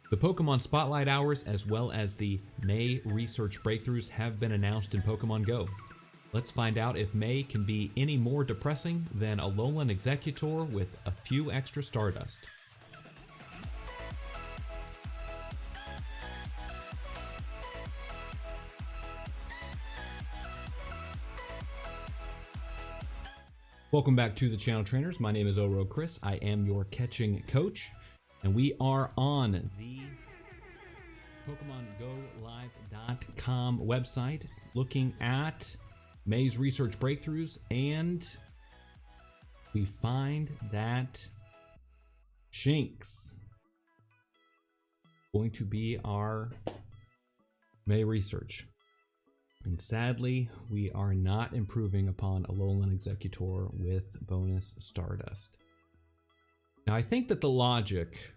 The Pokemon Spotlight Hours as well as the May research breakthroughs have been announced in Pokemon Go. Let's find out if May can be any more depressing than a Alolan Executor with a few extra Stardust. Welcome back to the channel, trainers. My name is Oro Chris. I am your catching coach, and we are on the PokemonGoLive.com website looking at May's research breakthroughs, and we find that Shinx going to be our May research. And sadly, we are not improving upon Alolan Executor with bonus Stardust. Now, I think that the logic,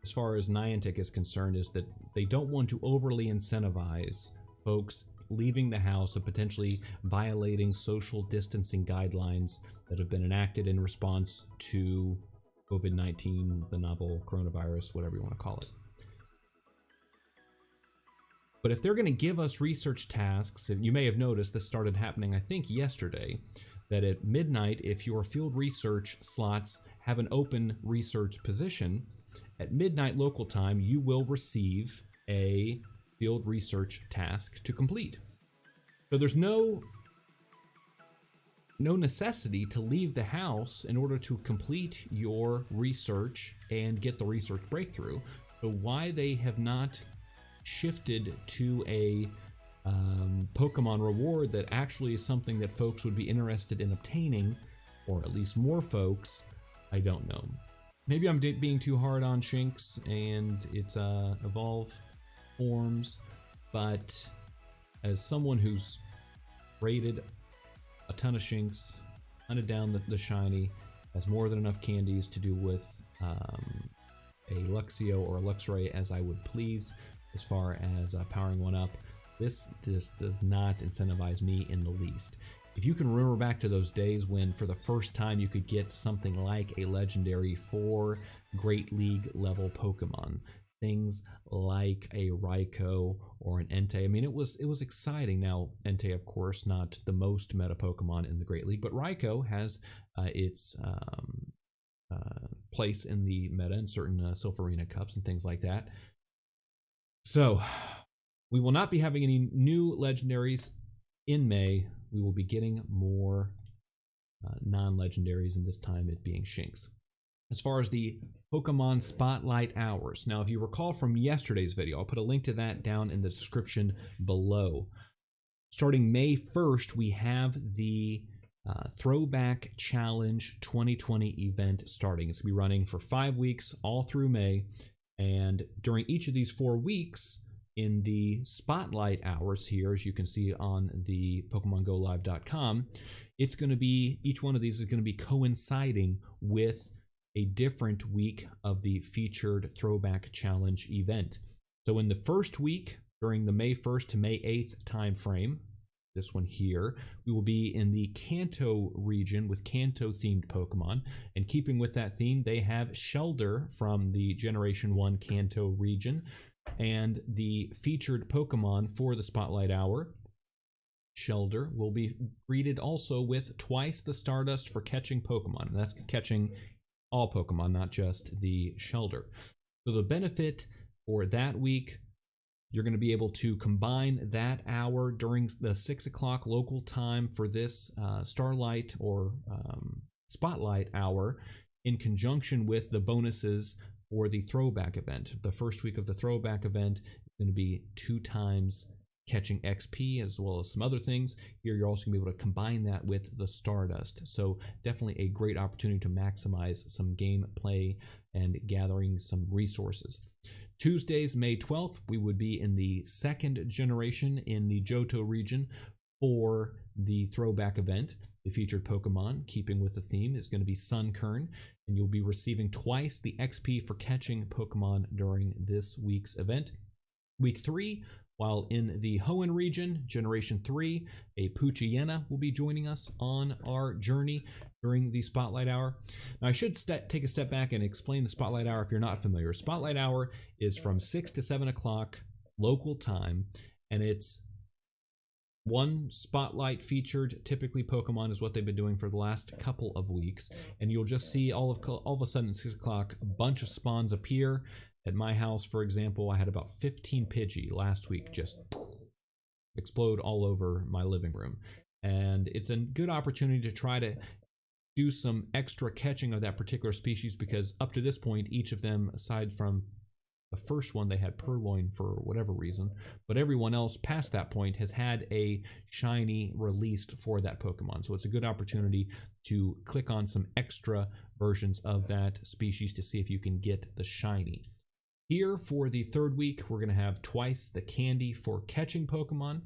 as far as Niantic is concerned, is that they don't want to overly incentivize folks leaving the house and potentially violating social distancing guidelines that have been enacted in response to COVID-19, the novel coronavirus, whatever you want to call it. But if they're going to give us research tasks, and you may have noticed this started happening, I think, yesterday, that at midnight, if your field research slots have an open research position, at midnight local time, you will receive a field research task to complete. So there's no necessity to leave the house in order to complete your research and get the research breakthrough. So why they have not shifted to a Pokemon reward that actually is something that folks would be interested in obtaining, or at least more folks, I don't know. Maybe I'm being too hard on Shinx and its evolve forms, but as someone who's rated a ton of Shinx, hunted down the shiny, has more than enough candies to do with a Luxio or a Luxray as I would please, as far as powering one up, this just does not incentivize me in the least. If you can remember back to those days when for the first time you could get something like a legendary for Great League level Pokemon, things like a Raikou or an Entei, I mean, it was exciting. Now, Entei, of course, not the most meta Pokemon in the Great League, but Raikou has its place in the meta in certain Silpharina Cups and things like that. So, we will not be having any new legendaries in May. We will be getting more non-legendaries, and this time it being Shinx. As far as the Pokemon Spotlight Hours, now if you recall from yesterday's video, I'll put a link to that down in the description below. Starting May 1st, we have the Throwback Challenge 2020 event starting. It's going to be running for 5 weeks all through May. And during each of these 4 weeks, in the spotlight hours here, as you can see on the PokemonGoLive.com, it's going to be, each one of these is going to be coinciding with a different week of the featured Throwback Challenge event. So in the first week, during the May 1st to May 8th time frame, this one here, we will be in the Kanto region with Kanto-themed Pokemon. And keeping with that theme, they have Shellder from the Generation 1 Kanto region. And the featured Pokemon for the Spotlight Hour, Shellder, will be greeted also with twice the Stardust for catching Pokemon. And that's catching all Pokemon, not just the Shellder. So the benefit for that week, you're going to be able to combine that hour during the 6 o'clock local time for this Starlight or Spotlight hour in conjunction with the bonuses for the Throwback event. The first week of the Throwback event is going to be 2 times catching XP as well as some other things. Here you're also going to be able to combine that with the Stardust. So definitely a great opportunity to maximize some gameplay and gathering some resources. Tuesdays, May 12th, we would be in the 2nd generation in the Johto region for the Throwback event. The featured Pokemon, keeping with the theme, is going to be Sunkern, and you'll be receiving twice the XP for catching Pokemon during this week's event. Week 3, While in the Hoenn region, Generation 3, a Poochyena will be joining us on our journey during the Spotlight Hour. Now, I should take a step back and explain the Spotlight Hour if you're not familiar. Spotlight Hour is from 6 to 7 o'clock local time, and it's one spotlight featured. Typically, Pokemon is what they've been doing for the last couple of weeks, and you'll just see all of a sudden at 6 o'clock, a bunch of spawns appear. At my house, for example, I had about 15 Pidgey last week just explode all over my living room. And it's a good opportunity to try to do some extra catching of that particular species, because up to this point, each of them, aside from the first one, they had Purloin for whatever reason, but everyone else past that point has had a shiny released for that Pokemon. So it's a good opportunity to click on some extra versions of that species to see if you can get the shiny. Here for the third week, we're going to have twice the candy for catching Pokemon.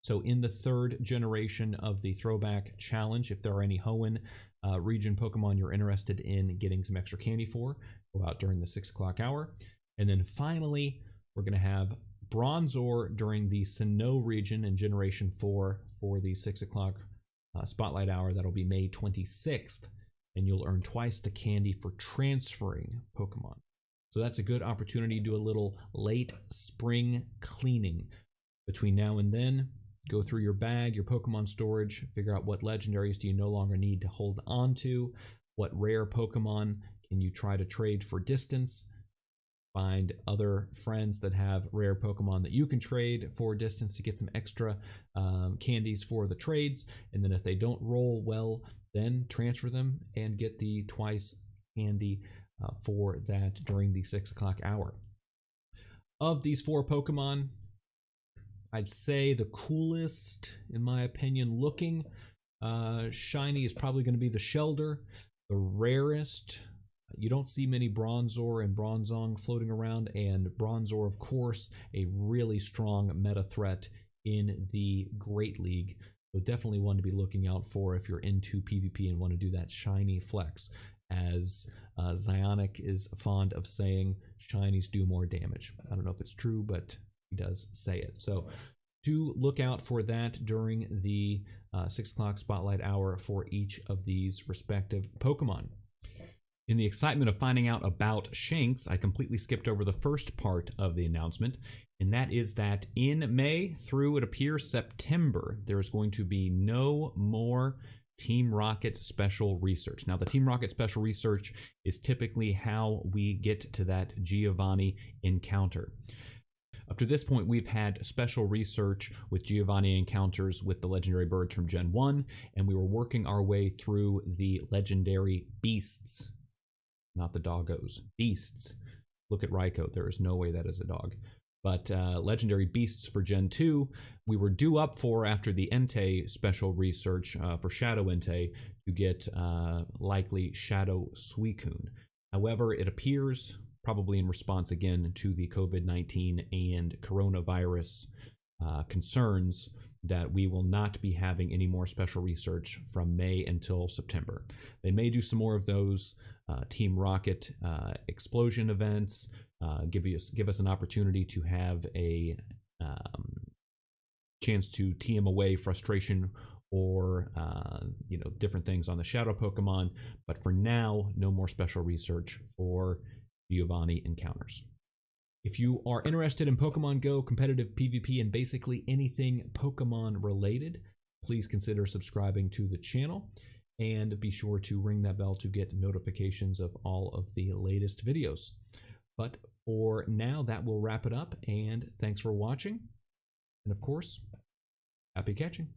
So in the third generation of the Throwback Challenge, if there are any Hoenn region Pokemon you're interested in getting some extra candy for, go out during the 6 o'clock hour. And then finally, we're going to have Bronzor during the Sinnoh region in Generation 4 for the 6 o'clock Spotlight Hour. That'll be May 26th, and you'll earn twice the candy for transferring Pokemon. So that's a good opportunity to do a little late spring cleaning. Between now and then, go through your bag, your Pokemon storage, figure out what legendaries do you no longer need to hold on to, what rare Pokemon can you try to trade for distance, find other friends that have rare Pokemon that you can trade for distance to get some extra candies for the trades, and then if they don't roll well, then transfer them and get the twice candy for that during the 6 o'clock hour. Of these 4 Pokemon, I'd say the coolest, in my opinion, looking shiny is probably going to be the Shelder. The rarest, you don't see many Bronzor and Bronzong floating around, and Bronzor, of course, a really strong meta threat in the Great League. So definitely one to be looking out for if you're into PvP and want to do that shiny flex. As Zionic is fond of saying, shinies do more damage. I don't know if it's true, but he does say it. So do look out for that during the 6 o'clock Spotlight Hour for each of these respective Pokemon. In the excitement of finding out about Shanks, I completely skipped over the first part of the announcement, and that is that in May through, it appears, September, there is going to be no more Team Rocket Special Research. Now, the Team Rocket Special Research is typically how we get to that Giovanni encounter. Up to this point, we've had special research with Giovanni encounters with the legendary birds from Gen 1, and we were working our way through the legendary beasts. Not the doggos, beasts. Look at Raikou, there is no way that is a dog. But legendary beasts for Gen 2, we were due up for after the Entei special research for Shadow Entei to get likely Shadow Suicune. However, it appears, probably in response again to the COVID-19 and coronavirus concerns, that we will not be having any more special research from May until September. They may do some more of those Team Rocket explosion events, give us an opportunity to have a chance to TM away frustration or different things on the Shadow Pokemon. But for now, no more special research for Giovanni encounters. If you are interested in Pokemon Go, competitive PvP, and basically anything Pokemon related, please consider subscribing to the channel and be sure to ring that bell to get notifications of all of the latest videos. But for now, that will wrap it up, and thanks for watching. And of course, happy catching.